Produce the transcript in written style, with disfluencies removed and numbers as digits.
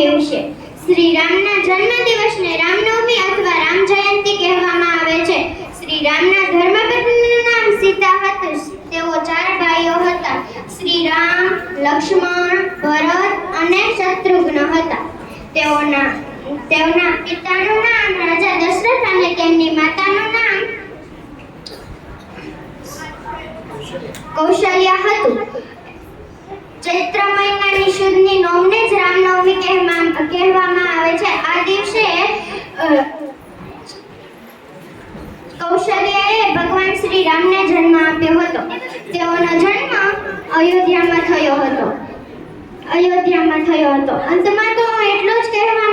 દિવસે શ્રી રામના જન્મદિવસને રામનવમી અથવા રામ જયંતી કહેવામાં આવે છે. શ્રી રામના ધર્મપત્નીનું નામ સીતા હતું. તેઓ 4 ભાઈઓ હતા. શ્રી રામ, લક્ષ્મણ, ભરત અને શત્રુઘ્ન હતા. તેઓના પિતાનું નામ રાજા દશરથ અને તેમની માતાનું નામ કૌશલ્યા હતું. ચૈત્ર મહિનાની શુદ્ધની નોમને જ રામનવમી કહેવામાં આવે છે. આ દિવસે કૌશલ્યાએ ભગવાન શ્રી રામને જન્મ આપ્યો હતો. તેઓનો જન્મ અયોધ્યામાં થયો હતો. અંતમાં તો એટલું જ કહેવા